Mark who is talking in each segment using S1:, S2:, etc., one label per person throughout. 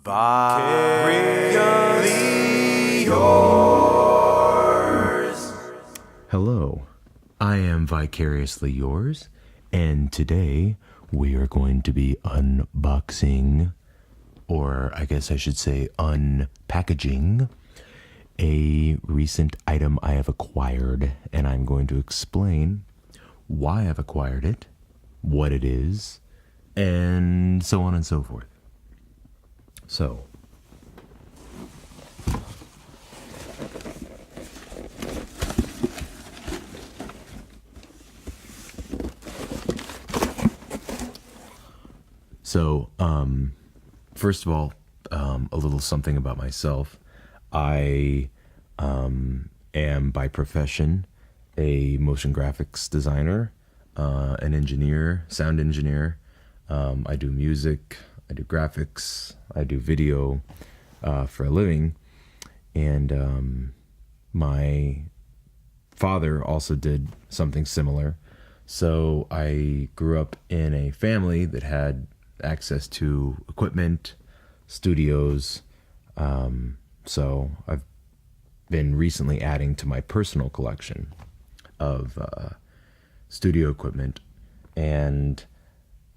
S1: Vicariously yours.
S2: Hello, I am Vicariously Yours, and today we are going to be unboxing, or I guess I should say unpackaging, a recent item I have acquired, and I'm going to explain why I've acquired it, what it is, and so on and so forth. So, first of all, a little something about myself. I am by profession a motion graphics designer, an engineer, sound engineer. I do music, I do graphics, I do video for a living, and my father also did something similar. So I grew up in a family that had access to equipment, studios. So I've been recently adding to my personal collection of studio equipment, and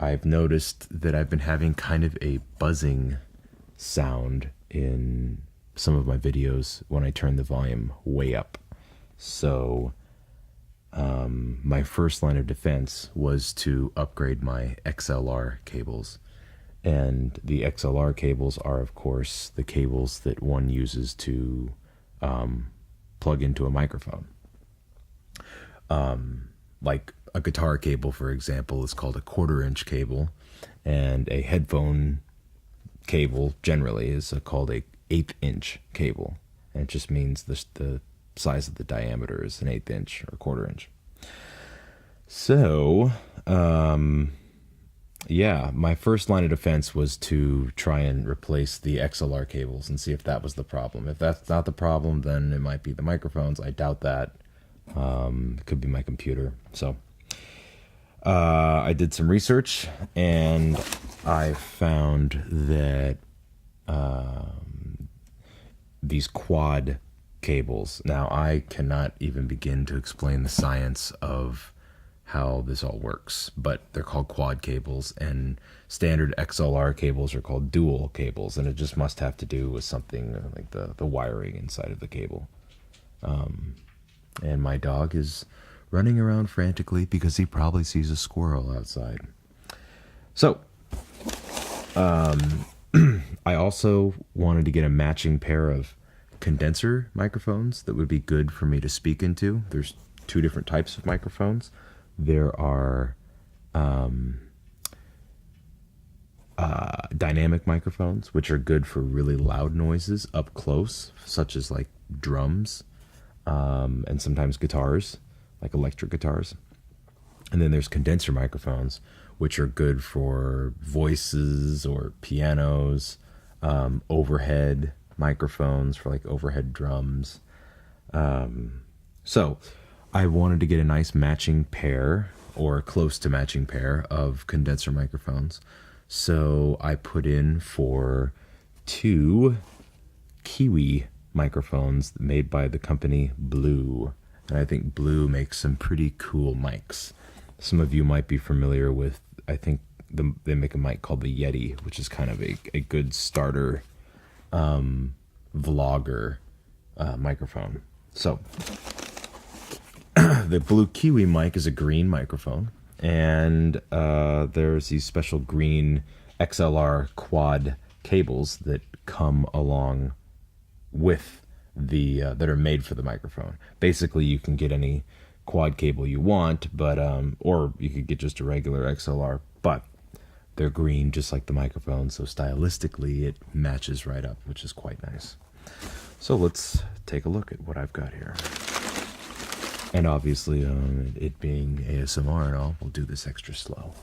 S2: I've noticed that I've been having kind of a buzzing sound in some of my videos when I turn the volume way up. So my first line of defense was to upgrade my XLR cables. And the XLR cables are, of course, the cables that one uses to plug into a microphone. Like a guitar cable, for example, is called a 1/4-inch cable, and a headphone cable generally is called a 1/8-inch cable, and it just means the size of the diameter is an 1/8 inch or 1/4 inch. So, yeah, my first line of defense was to try and replace the XLR cables and see if that was the problem. If that's not the problem, then it might be the microphones. I doubt that. It could be my computer. So I did some research, and I found that these quad cables. Now, I cannot even begin to explain the science of how this all works, but they're called quad cables, and standard XLR cables are called dual cables, and it just must have to do with something like the wiring inside of the cable. And my dog is running around frantically because he probably sees a squirrel outside. So, I also wanted to get a matching pair of condenser microphones that would be good for me to speak into. There's two different types of microphones. There are dynamic microphones, which are good for really loud noises up close, such as like drums, and sometimes guitars, like electric guitars. And then there's condenser microphones, which are good for voices or pianos, overhead microphones for like overhead drums. So I wanted to get a nice matching pair, or close to matching pair, of condenser microphones. So I put in for 2 Kiwi microphones made by the company Blue. And I think Blue makes some pretty cool mics. Some of you might be familiar with, I think they make a mic called the Yeti, which is kind of a good starter vlogger microphone. So the Blue Kiwi mic is a green microphone, and there's these special green XLR quad cables that come along with the that are made for the microphone. Basically, you can get any quad cable you want, but or you could get just a regular XLR, but they're green just like the microphone, so stylistically it matches right up, which is quite nice. So let's take a look at what I've got here. And obviously, it being ASMR and all, we'll do this extra slow.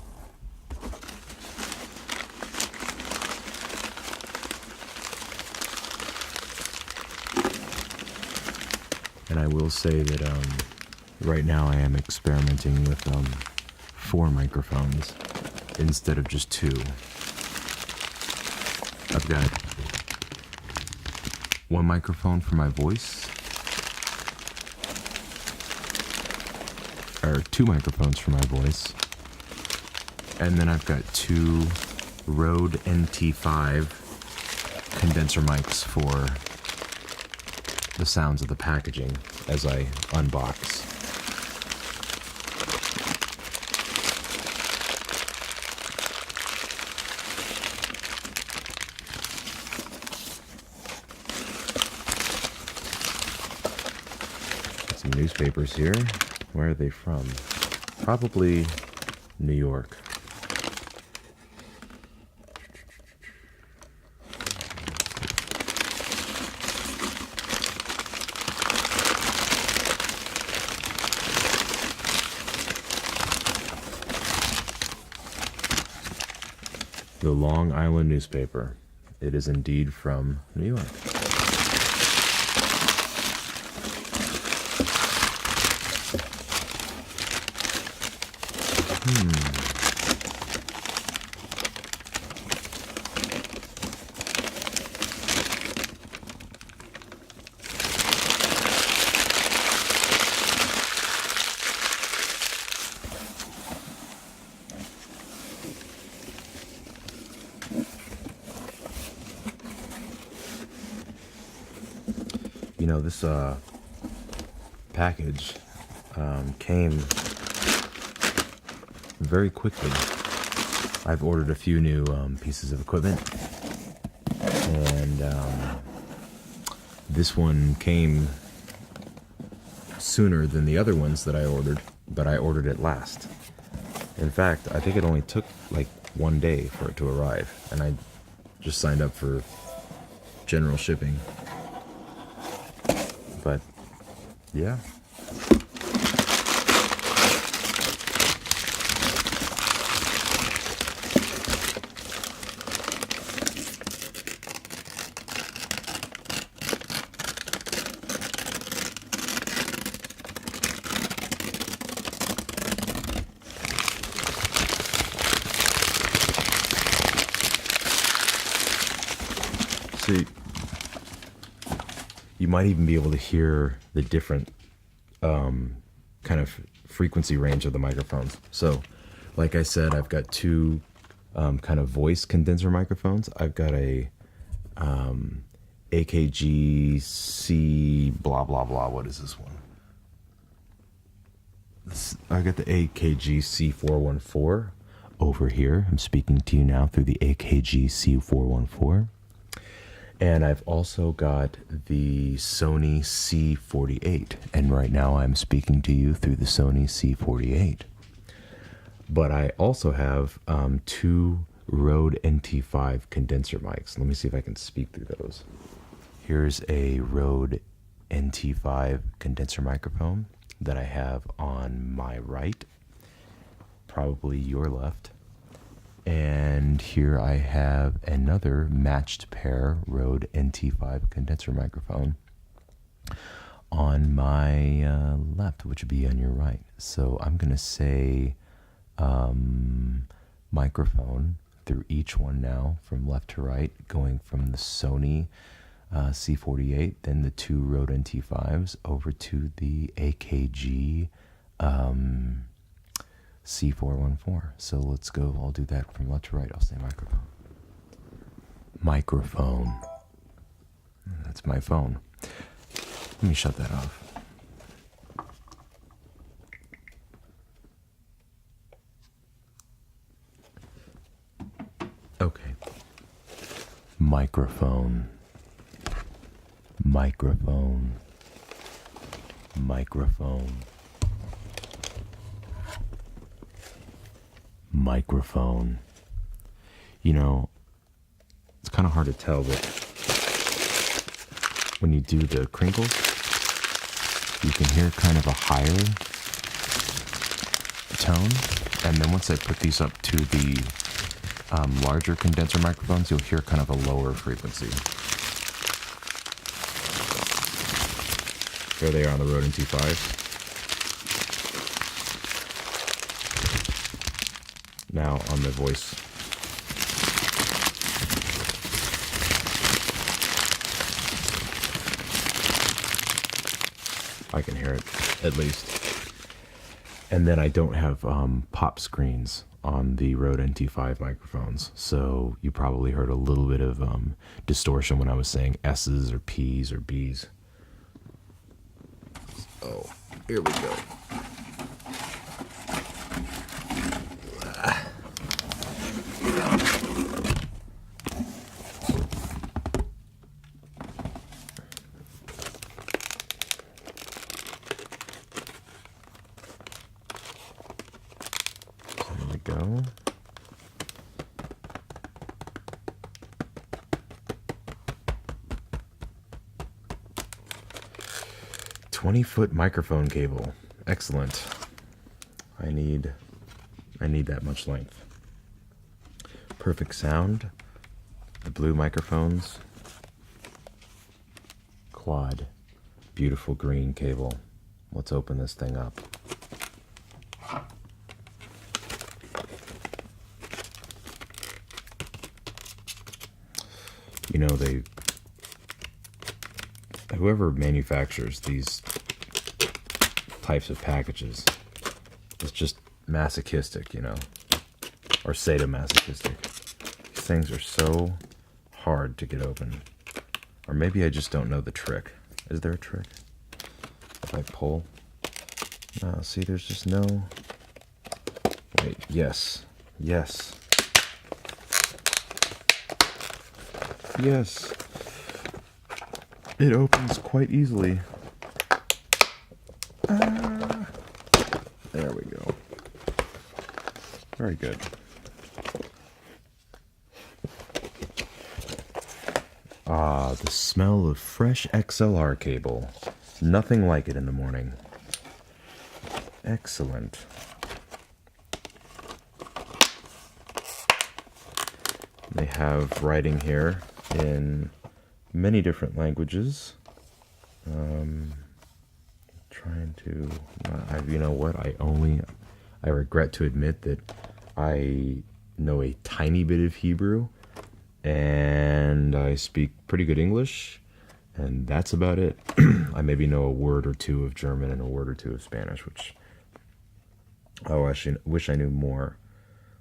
S2: And I will say that right now I am experimenting with 4 microphones instead of just 2. I've got one microphone for my voice, or two microphones for my voice, and then I've got two Rode NT5 condenser mics for the sounds of the packaging as I unbox. Some newspapers here. Where are they from? Probably New York. The Long Island newspaper. It is indeed from New York. You know, this package came very quickly. I've ordered a few new pieces of equipment, and this one came sooner than the other ones that I ordered, but I ordered it last. In fact, I think it only took like one day for it to arrive, and I just signed up for general shipping. But yeah. See, you might even be able to hear the different kind of frequency range of the microphones. So, like I said, I've got two kind of voice condenser microphones. I've got a AKG C blah blah blah. What is this one? I got the AKG C414 over here. I'm speaking to you now through the AKG C414. And I've also got the Sony C48. And right now I'm speaking to you through the Sony C48. But I also have two Rode NT5 condenser mics. Let me see if I can speak through those. Here's a Rode NT5 condenser microphone that I have on my right, probably your left. And here I have another matched pair Rode NT5 condenser microphone on my left, which would be on your right. So I'm going to say microphone through each one now, from left to right, going from the Sony C48, then the two Rode NT5s, over to the AKG C414. So let's go. I'll do that from left to right. I'll say microphone. Microphone. That's my phone. Let me shut that off. Okay. Microphone. Microphone. Microphone. Microphone. You know, it's kind of hard to tell, but when you do the crinkles, you can hear kind of a higher tone, and then once I put these up to the larger condenser microphones, you'll hear kind of a lower frequency. There they are on the Rode NT5. Now on the voice. I can hear it, at least. And then I don't have pop screens on the Rode NT5 microphones, so you probably heard a little bit of distortion when I was saying S's or P's or B's. Oh, here we go. There we go. "20-foot microphone cable. Excellent. I need that much length. Perfect sound. The blue microphones. Quad. Beautiful green cable. Let's open this thing up. You know, whoever manufactures these types of packages is just masochistic, you know, or sadomasochistic. These things are so hard to get open. Or maybe I just don't know the trick. Is there a trick? If I pull? No, see, there's just no... Wait, yes. Yes. Yes. It opens quite easily. There we go. Very good. The smell of fresh XLR cable. Nothing like it in the morning. Excellent. They have writing here in many different languages. Trying to, you know what? I regret to admit that I know a tiny bit of Hebrew, and I speak pretty good English, and that's about it. I maybe know a word or two of German and a word or two of Spanish, which I wish I knew more.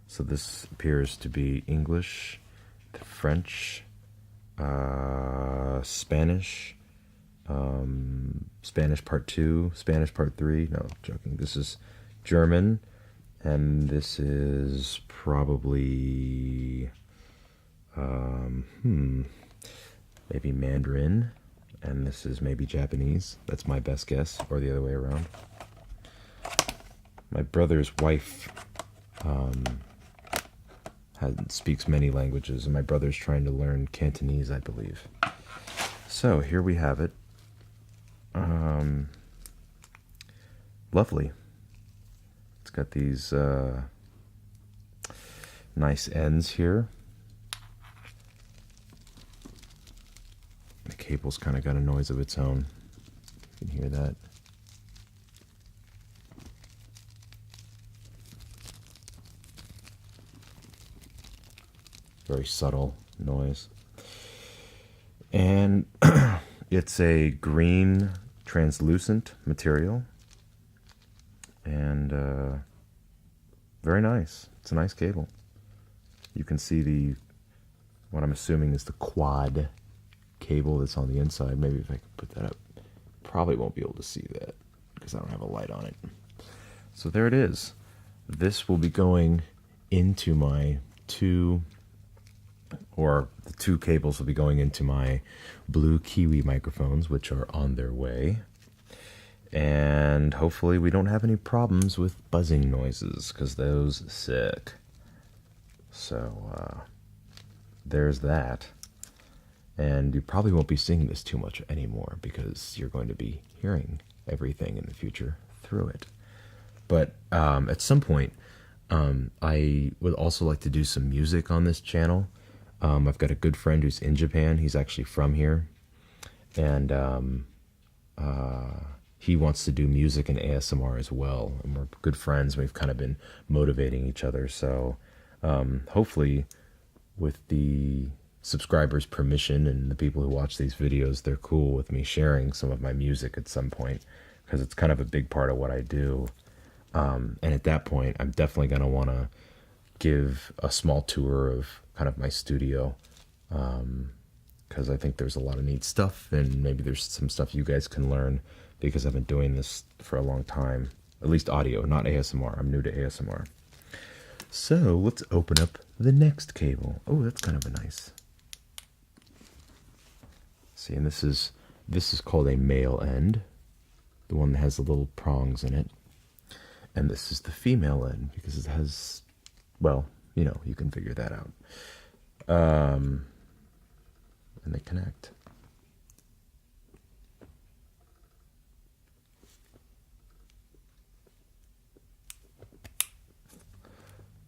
S2: So this appears to be English, French, Spanish, Spanish part 2, Spanish part 3. No, joking. This is German, and this is probably maybe Mandarin, and this is maybe Japanese. That's my best guess, or the other way around. My brother's wife speaks many languages, and my brother's trying to learn Cantonese, I believe. So here we have it. Lovely. It's got these nice ends here. The cable's kind of got a noise of its own. You can hear that. Very subtle noise. And it's a green translucent material. And very nice. It's a nice cable. You can see what I'm assuming is the quad cable that's on the inside. Maybe if I can put that up. Probably won't be able to see that because I don't have a light on it. So there it is. This will be going into my the two cables will be going into my Blue Kiwi microphones, which are on their way. And hopefully we don't have any problems with buzzing noises, because those suck. So there's that. And you probably won't be seeing this too much anymore, because you're going to be hearing everything in the future through it. But at some point, I would also like to do some music on this channel. I've got a good friend who's in Japan. He's actually from here. And he wants to do music and ASMR as well. And we're good friends. We've kind of been motivating each other. So hopefully with the subscribers' permission and the people who watch these videos, they're cool with me sharing some of my music at some point. because it's kind of a big part of what I do. And at that point, I'm definitely going to want to give a small tour of kind of my studio, because I think there's a lot of neat stuff, and maybe there's some stuff you guys can learn, because I've been doing this for a long time, at least audio, not ASMR. I'm new to ASMR. So let's open up the next cable. Oh, that's kind of a nice. See, and this is called a male end, the one that has the little prongs in it. And this is the female end, because it has, well, you know, you can figure that out. And they connect.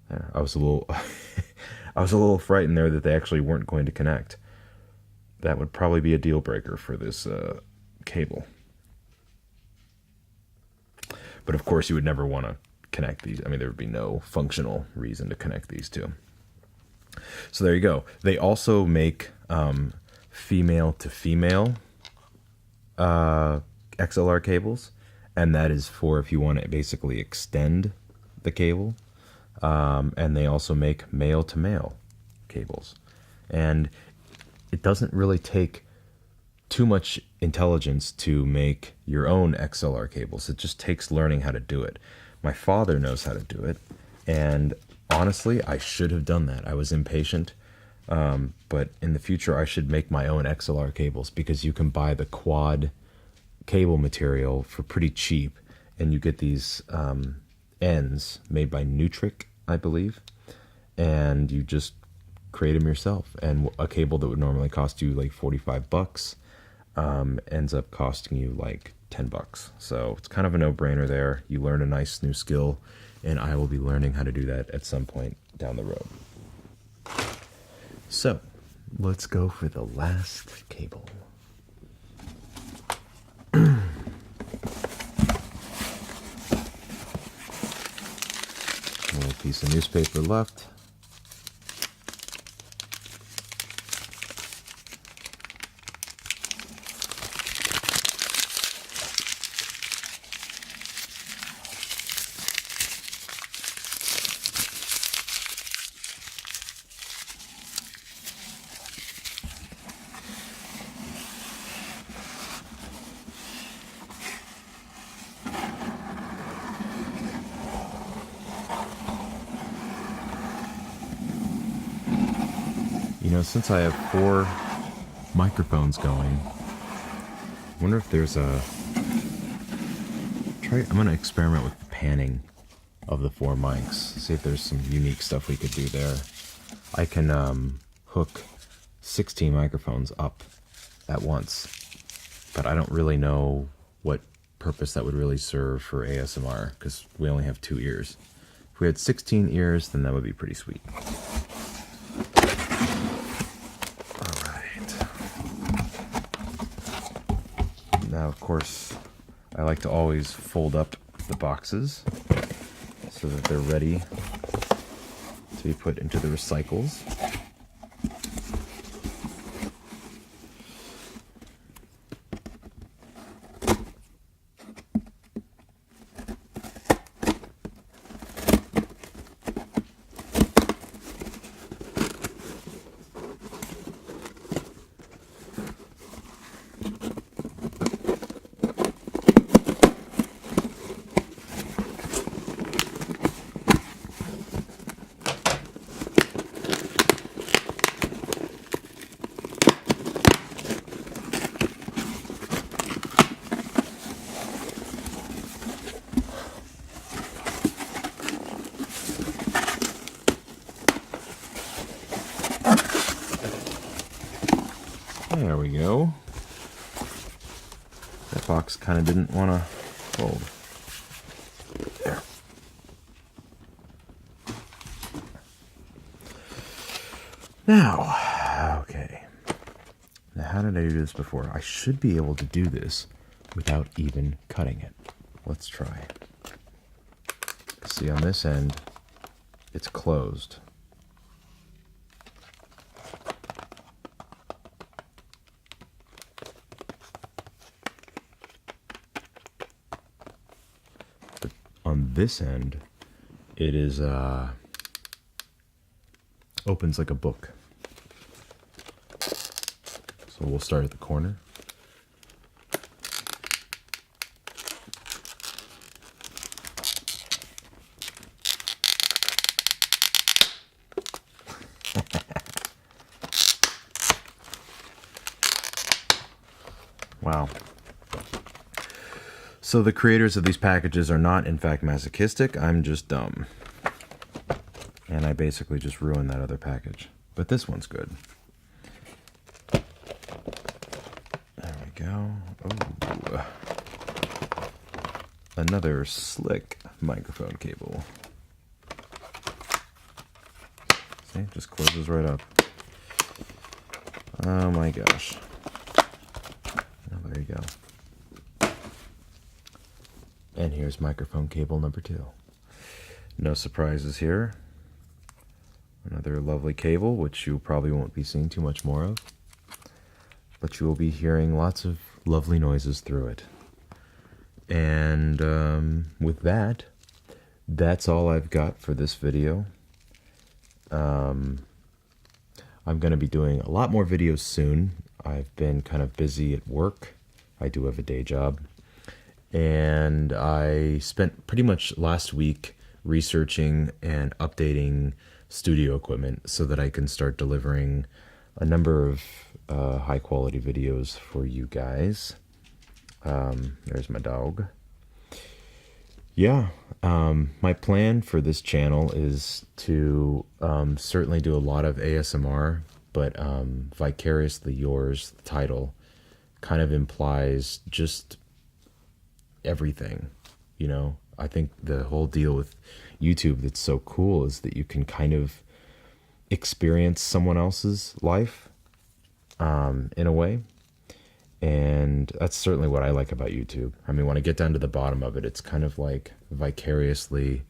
S2: There, I was a little I was a little frightened there that they actually weren't going to connect. That would probably be a deal breaker for this cable. But of course, you would never want to connect these. I mean, there would be no functional reason to connect these two. So there you go. They also make female to female XLR cables, and that is for if you want to basically extend the cable. And they also make male to male cables, and it doesn't really take too much intelligence to make your own XLR cables. It just takes learning how to do it. My father knows how to do it, and honestly, I should have done that. I was impatient, but in the future, I should make my own XLR cables, because you can buy the quad cable material for pretty cheap, and you get these ends made by Nutric, I believe, and you just create them yourself. And a cable that would normally cost you like $45 ends up costing you like $10. So it's kind of a no-brainer there. You learn a nice new skill, and I will be learning how to do that at some point down the road. So let's go for the last cable. A little piece of newspaper left. You know, since I have 4 microphones going, I wonder if there's a... I'm going to experiment with the panning of the 4 mics, see if there's some unique stuff we could do there. I can hook 16 microphones up at once, but I don't really know what purpose that would really serve for ASMR, because we only have 2 ears. If we had 16 ears, then that would be pretty sweet. Now, of course, I like to always fold up the boxes so that they're ready to be put into the recycles. There we go. That box kind of didn't want to fold. There. Now, okay. Now, how did I do this before? I should be able to do this without even cutting it. Let's try. See, on this end, it's closed. on this end, it is opens like a book. So we'll start at the corner. Wow. So the creators of these packages are not, in fact, masochistic. I'm just dumb. And I basically just ruined that other package. But this one's good. There we go. Ooh. Another slick microphone cable. See, just closes right up. Oh my gosh. Oh, there you go. And here's microphone cable number 2. No surprises here. Another lovely cable, which you probably won't be seeing too much more of. But you will be hearing lots of lovely noises through it. And with that, that's all I've got for this video. I'm going to be doing a lot more videos soon. I've been kind of busy at work. I do have a day job. And I spent pretty much last week researching and updating studio equipment so that I can start delivering a number of high quality videos for you guys. There's my dog. Yeah, my plan for this channel is to certainly do a lot of ASMR, but Vicariously Yours, the title, kind of implies just everything, you know. I think the whole deal with YouTube that's so cool is that you can kind of experience someone else's life in a way. And that's certainly what I like about YouTube. I mean, when I get down to the bottom of it, it's kind of like vicariously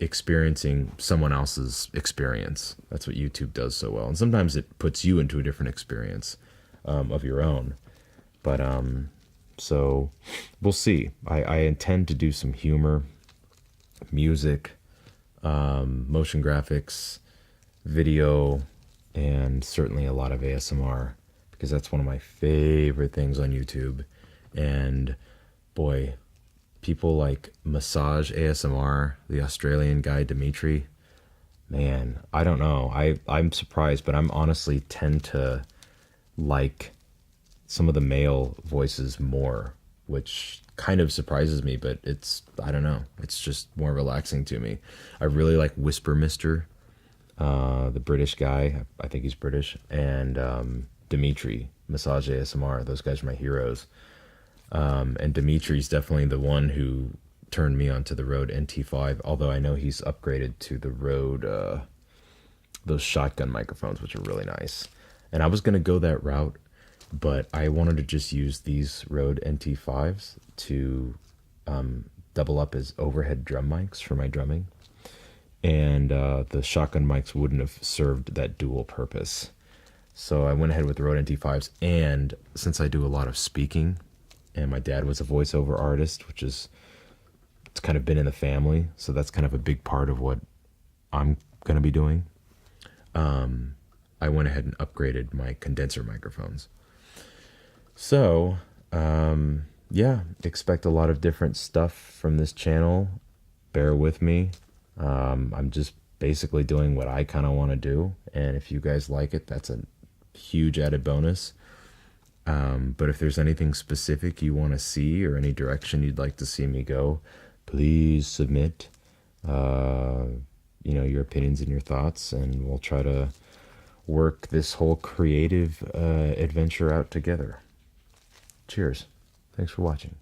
S2: experiencing someone else's experience. That's what YouTube does so well. And sometimes it puts you into a different experience of your own. But so we'll see. I intend to do some humor, music, motion graphics, video, and certainly a lot of ASMR, because that's one of my favorite things on YouTube. And boy, people like Massage ASMR, the Australian guy Dimitri, man, I don't know. I'm surprised, but I'm honestly tend to like some of the male voices more, which kind of surprises me, but I don't know. It's just more relaxing to me. I really like Whisper Mister, the British guy. I think he's British. And Dimitri, Massage ASMR. Those guys are my heroes. And Dimitri's definitely the one who turned me onto the Rode NT5, although I know he's upgraded to the Rode, those shotgun microphones, which are really nice. And I was going to go that route, but I wanted to just use these Rode NT5s to double up as overhead drum mics for my drumming. And the shotgun mics wouldn't have served that dual purpose. So I went ahead with the Rode NT5s, and since I do a lot of speaking, and my dad was a voiceover artist, which is, it's kind of been in the family, so that's kind of a big part of what I'm going to be doing. I went ahead and upgraded my condenser microphones. So, yeah, expect a lot of different stuff from this channel. Bear with me. I'm just basically doing what I kind of want to do, and if you guys like it, that's a huge added bonus. But if there's anything specific you want to see or any direction you'd like to see me go, please submit your opinions and your thoughts, and we'll try to work this whole creative adventure out together. Cheers. Thanks for watching.